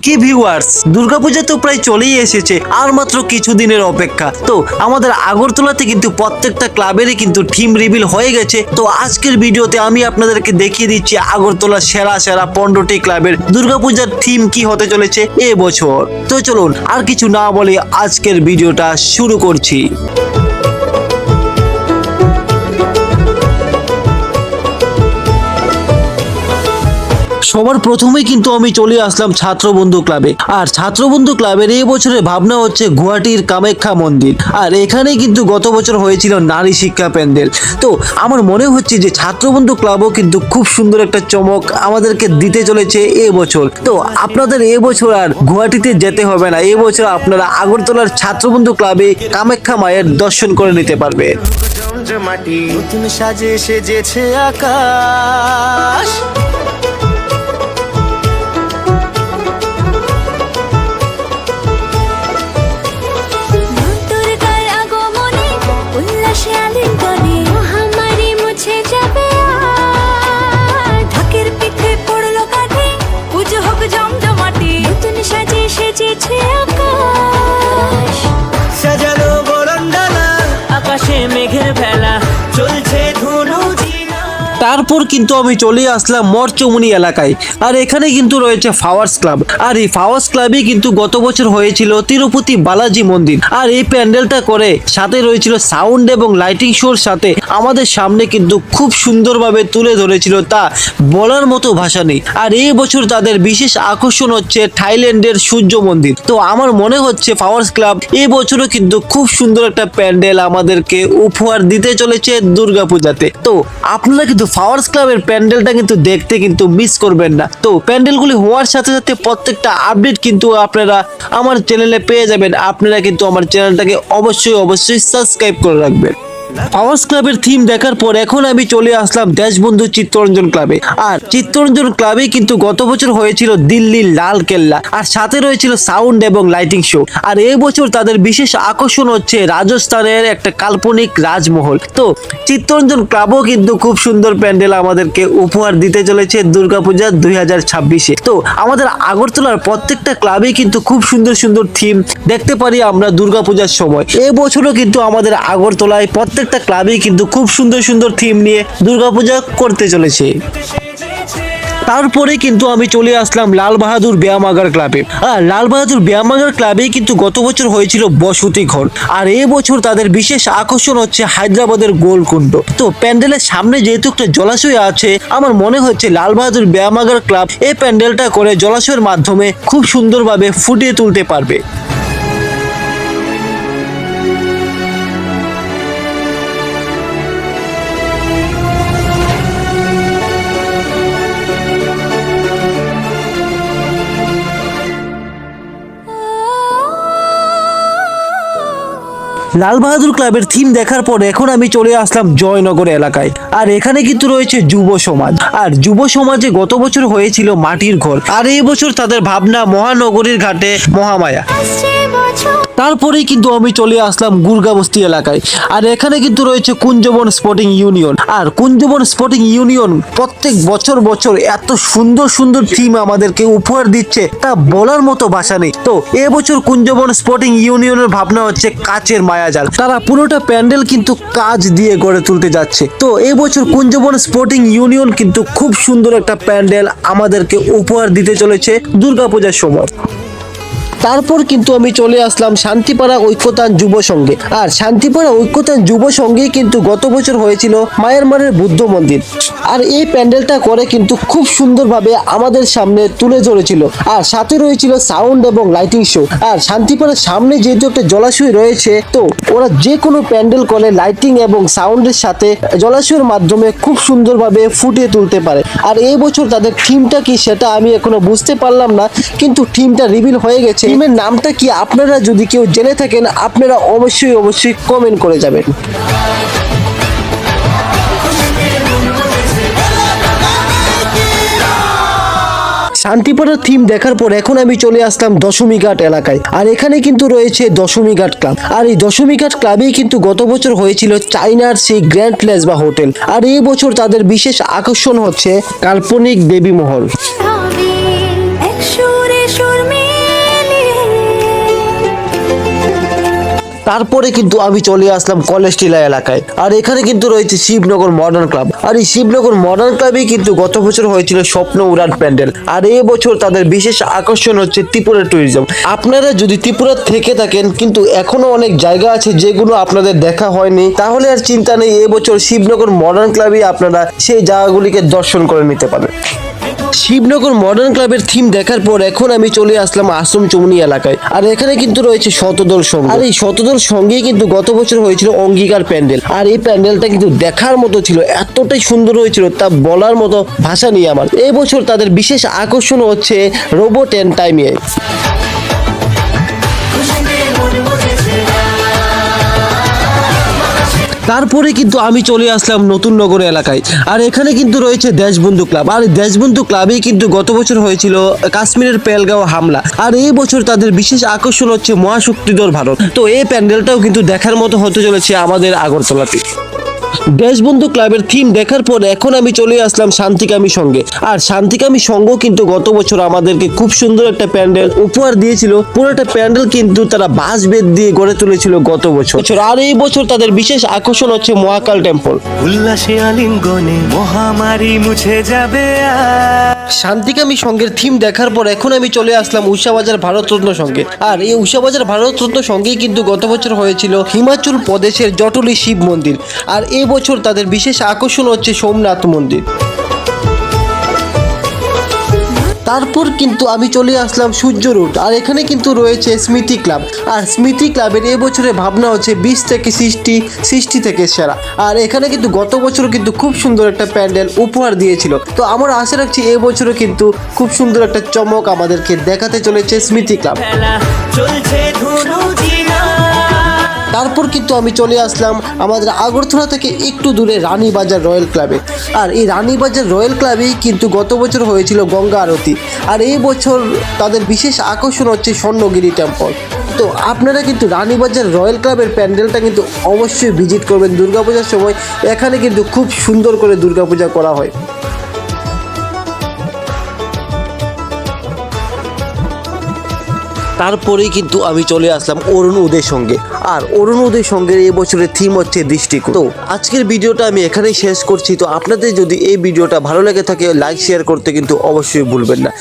কি ভিউয়ার্স, দুর্গাপূজা তো প্রায় চলেই এসেছে, আর মাত্র কিছুদিনের অপেক্ষা। তো আমাদের আগরতলাতে কিন্তু প্রত্যেকটা ক্লাবেরই কিন্তু টিম রিভিল হয়ে গেছে। তো আজকের ভিডিওতে আমি আপনাদেরকে দেখিয়ে দিচ্ছি আগরতলার সেরা সেরা 15টি ক্লাবের দুর্গাপূজার থিম কি হতে চলেছে এবছর। তো চলুন আর কিছু না বলে আজকের ভিডিওটা শুরু করছি। সবার প্রথমেই কিন্তু আমি চলে আসলাম ছাত্রবন্ধু ক্লাবে। আর ছাত্রবন্ধু ক্লাবের এই বছরের ভাবনা হচ্ছে গুয়াহাটির কামাখ্যা মন্দির। আর এখানে কিন্তু গত বছর হয়েছিল নারী শিক্ষা প্যান্ডেল। তো আমার মনে হচ্ছে যে ছাত্রবন্ধু ক্লাবও কিন্তু খুব সুন্দর একটা চমক আমাদেরকে দিতে চলেছে এবছর। তো আপনাদের এবছর আর গুয়াহাটিতে যেতে হবে না, এবছর আপনারা আগরতলার ছাত্রবন্ধু ক্লাবে কামাখ্যা মায়ের দর্শন করে নিতে পারবে। মাটি নতুন সাজে সেজেছে আকাশ, সাজানো বরণডালা আকাশে মেঘের ভেলা চলছে ধুনু। তারপর কিন্তু আমি চলে আসলাম মরচমুনি এলাকায়। আর এখানে কিন্তু রয়েছে ফ্লাওয়ার্স ক্লাব। আর এই ফ্লাওয়ার্স ক্লাবই কিন্তু গত বছর হয়েছিল তিরুপতি বালাজি মন্দির। আর এই প্যান্ডেলটা করে সাথে রয়েছিল সাউন্ড এবং লাইটিং শোর সাথে আমাদের সামনে কিন্তু খুব সুন্দরভাবে তুলে ধরেছিল, তা বলার মতো ভাষা নেই। আর এই বছর তাদের বিশেষ আকর্ষণ হচ্ছে থাইল্যান্ডের সূর্য মন্দির। তো আমার মনে হচ্ছে ফ্লাওয়ার্স ক্লাব এই বছরও কিন্তু খুব সুন্দর একটা প্যান্ডেল আমাদেরকে উপহার দিতে চলেছে দুর্গাপূজাতে। তো আপনারা কিন্তু ফ্লাওয়ার্স ক্লাবের প্যান্ডেলটা কিন্তু দেখতে কিন্তু মিস করবেন না। তো প্যান্ডেলগুলি হওয়ার সাথে সাথে প্রত্যেকটা আপডেট কিন্তু আপনারা আমার চ্যানেলে পেয়ে যাবেন। আপনারা কিন্তু আমার চ্যানেলটাকে অবশ্যই সাবস্ক্রাইব করে রাখবেন। ফ্লাওয়ার্স ক্লাবের থিম দেখার পর এখন আমি চলে আসলাম দেশবন্ধু চিত্তরঞ্জন ক্লাবে। আর চিত্তরঞ্জন ক্লাবে কিন্তু গত বছর হয়েছিল দিল্লির লাল কেল্লা, আর সাথে রয়েছিল সাউন্ড এবং লাইটিং শো। আর এই বছর তাদের বিশেষ আকর্ষণ হচ্ছে রাজস্থানের একটা কাল্পনিক রাজমহল। তো চিত্তরঞ্জন ক্লাবও কিন্তু খুব সুন্দর প্যান্ডেল আমাদেরকে উপহার দিতে চলেছে দুর্গাপূজা 2026-এ। তো আমাদের আগরতলার প্রত্যেকটা ক্লাবে কিন্তু খুব সুন্দর সুন্দর থিম দেখতে পারি আমরা দুর্গাপূজার সময়। এবছরও কিন্তু আমাদের আগরতলায় প্রত্যেকটা ক্লাবেই কিন্তু খুব সুন্দর সুন্দর থিম নিয়ে দুর্গাপূজা করতে চলেছে। তারপরে কিন্তু আমি চলে আসলাম লাল বাহাদুর ব্যায়ামাগার ক্লাবে। আর লাল বাহাদুর ব্যায়ামাগার ক্লাবে কিন্তু গত বছর হয়েছিল বসতি ঘর। আর এই বছর তাদের বিশেষ আকর্ষণ হচ্ছে হায়দ্রাবাদের গোলকুণ্ড। তো প্যান্ডেলের সামনে যেহেতু একটা জলাশয় আছে, আমার মনে হচ্ছে লাল বাহাদুর ব্যায়ামাগার ক্লাব এই প্যান্ডেলটা করে জলাশয়ের মাধ্যমে খুব সুন্দরভাবে ফুটিয়ে তুলতে পারবে। লাল বাহাদুর ক্লাবের থিম দেখার পর এখন আমি চলে আসলাম জয়নগর এলাকায়। আর এখানে কিন্তু রয়েছে যুব সমাজ। আর যুব সমাজে গত বছর হয়েছিল মাটির ঘর, আর এই বছর তাদের ভাবনা মহানগরীর ঘাটে মহামায়া। তারপরেই কিন্তু আমি চলে আসলাম গুরগাবস্তি এলাকায়। আর এখানে কিন্তু রয়েছে কুঞ্জবন স্পোর্টিং ইউনিয়ন। আর কুঞ্জবন স্পোর্টিং ইউনিয়ন প্রত্যেক বছর এত সুন্দর সুন্দর থিম আমাদেরকে উপহার দিচ্ছে, তা বলার মতো ভাষা নেই। তো এবছর কুঞ্জবন স্পোর্টিং ইউনিয়নের ভাবনা হচ্ছে কাচের মায়াজাল। তারা পুরোটা প্যান্ডেল কিন্তু কাচ দিয়ে গড়ে তুলতে যাচ্ছে। তো এবছর কুঞ্জবন স্পোর্টিং ইউনিয়ন কিন্তু খুব সুন্দর একটা প্যান্ডেল আমাদেরকে উপহার দিতে চলেছে দুর্গাপূজার সময়। তারপর কিন্তু আমি চলে আসলাম শান্তিপাড়া ঐক্যতান যুব সংঘে। আর শান্তিপাড়া ঐক্যতান যুব সংঘে কিন্তু গত বছর হয়েছিল মায়ানমারের বুদ্ধ মন্দির। আর এই প্যান্ডেলটা করে কিন্তু খুব সুন্দরভাবে আমাদের সামনে তুলে ধরেছিল। আর সাথে রয়েছিল সাউন্ড এবং লাইটিং শো। আর শান্তিপাড়ার সামনে যেহেতু একটা জলাশয় রয়েছে, তো ওরা যে কোনো প্যান্ডেল করে লাইটিং এবং সাউন্ডের সাথে জলাশয়ের মাধ্যমে খুব সুন্দরভাবে ফুটিয়ে তুলতে পারে। আর এই বছর তাদের থিমটা কি সেটা আমি এখনো বুঝতে পারলাম না, কিন্তু থিমটা রিভিল হয়ে গেছে। থিমের নামটা কি আপনারা যদি কেউ জেনে থাকেন, আপনারা অবশ্যই কমেন্ট করে যাবেন। শান্তিপাড়ার থিম দেখার পর এখন আমি চলে আসলাম দশমী ঘাট এলাকায়। আর এখানে কিন্তু রয়েছে দশমী ঘাট ক্লাব। আর এই দশমী ঘাট ক্লাবেই কিন্তু গত বছর হয়েছিল চাইনার সেই গ্র্যান্ড প্লেস বা হোটেল। আর এই বছর তাদের বিশেষ আকর্ষণ হচ্ছে কাল্পনিক দেবী মহল। তারপরে কিন্তু আমি চলে আসলাম কলেজ টিলা এলাকায়, আর এখানে কিন্তু রয়েছে শিবনগর মডার্ন ক্লাব। আর এই শিবনগর মডার্ন ক্লাবে কিন্তু গত বছর হয়েছিল স্বপ্ন উড়ান প্যান্ডেল, আর এই বছর তাদের বিশেষ আকর্ষণ হচ্ছে ত্রিপুরা ট্যুরিজম। আপনারা যদি ত্রিপুরা থেকে থাকেন কিন্তু এখনো অনেক জায়গা আছে যেগুলো আপনাদের দেখা হয়নি, তাহলে আর চিন্তা নেই, এবছর শিবনগর মডার্ন ক্লাবে আপনারা সেই জায়গাগুলিকে দর্শন করে নিতে পারেন। শিবনগর মডার্ন ক্লাবের থিম দেখার পর এখন আমি চলে আসলাম আশ্রম চৌমুনি এলাকায়, আর এখানে কিন্তু রয়েছে শতদল সংঘ। আর এই শতদল সঙ্গেই কিন্তু গত বছর হয়েছিল অঙ্গীকার প্যান্ডেল, আর এই প্যান্ডেলটা কিন্তু দেখার মতো ছিল, এতটাই সুন্দর হয়েছিল তা বলার মতো ভাষা নেই আমার। এই বছর তাদের বিশেষ আকর্ষণ হচ্ছে রোবট এন্ড টাইমে। তারপরে কিন্তু আমি চলে আসলাম নতুন নগর এলাকায়, আর এখানে কিন্তু রয়েছে দেশবন্ধু ক্লাব। আর এই দেশবন্ধু ক্লাবেই কিন্তু গত বছর হয়েছিল কাশ্মীরের পেহেলগাঁও হামলা, আর এই বছর তাদের বিশেষ আকর্ষণ হচ্ছে মহাশক্তিধর ভারত। তো এই প্যান্ডেলটাও কিন্তু দেখার মতো হতে চলেছে আমাদের আগরতলাতে। দেশবন্ধু ক্লাবের থিম দেখার পর এখন আমি চলে আসলাম শান্তিকামী সঙ্গে, আর শান্তিকামী সঙ্গ কিন্তু গত বছর আমাদেরকে খুব সুন্দর একটা প্যান্ডেল উপহার দিয়েছিল। পুরোটা প্যান্ডেল কিন্তু তারা বাঁশ বেত দিয়ে গড়ে তুলেছিল গত বছর, আর এই বছর তাদের বিশেষ আকর্ষণ হচ্ছে মহাকাল টেম্পল। উল্লাসে আলিঙ্গনে মহামারী মুছে যাবে শান্তিকামী সঙ্গের থিম দেখার পর এখন আমি চলে আসলাম উষাবাজার ভারতরত্ন সঙ্গে, আর এই উষাবাজার ভারতরত্ন সঙ্গেই কিন্তু গত বছর হয়েছিল হিমাচল প্রদেশের জটলি শিব মন্দির, আর এই বছর তাদের বিশেষ আকর্ষণ হচ্ছে সোমনাথ মন্দির। তারপর কিন্তু আমি চলে আসলাম সূর্য রোড, আর এখানে কিন্তু রয়েছে স্মৃতি ক্লাব, আর স্মৃতি ক্লাবের এবছরে ভাবনা হচ্ছে 20 থেকে 60 থেকে সেরা। আর এখানে কিন্তু গত বছর কিন্তু খুব সুন্দর একটা প্যান্ডেল উপহার দিয়েছিল, তো আমরা আশা রাখছি এবছরও কিন্তু খুব সুন্দর একটা চমক আমাদেরকে দেখাতে চলেছে স্মৃতি ক্লাব। চলছে ধুনু জিনা। তারপর কিন্তু আমি চলে আসলাম আমাদের আগরতলা থেকে একটু দূরে রানীবাজার রয়্যাল ক্লাবে, আর এই রানীবাজার রয়্যাল ক্লাবেই কিন্তু গত বছর হয়েছিল গঙ্গা আরতি, আর এই বছর তাদের বিশেষ আকর্ষণ হচ্ছে স্বর্ণগিরি টেম্পল। তো আপনারা কিন্তু রানীবাজার রয়্যাল ক্লাবের প্যান্ডেলটা কিন্তু অবশ্যই ভিজিট করবেন দুর্গাপূজার সময়, এখানে কিন্তু খুব সুন্দর করে দুর্গাপূজা করা হয়। তারপরেই কিন্তু আমি চলে আসলাম অরুণ উদয়ের সঙ্গে, আর অরুণ উদয়ের সঙ্গে এই বছরের থিম হচ্ছে দৃষ্টিকোণ। তো আজকের ভিডিওটা আমি এখানেই শেষ করছি। তো আপনাদের যদি এই ভিডিওটা ভালো লেগে থাকে লাইক শেয়ার করতে কিন্তু অবশ্যই ভুলবেন না।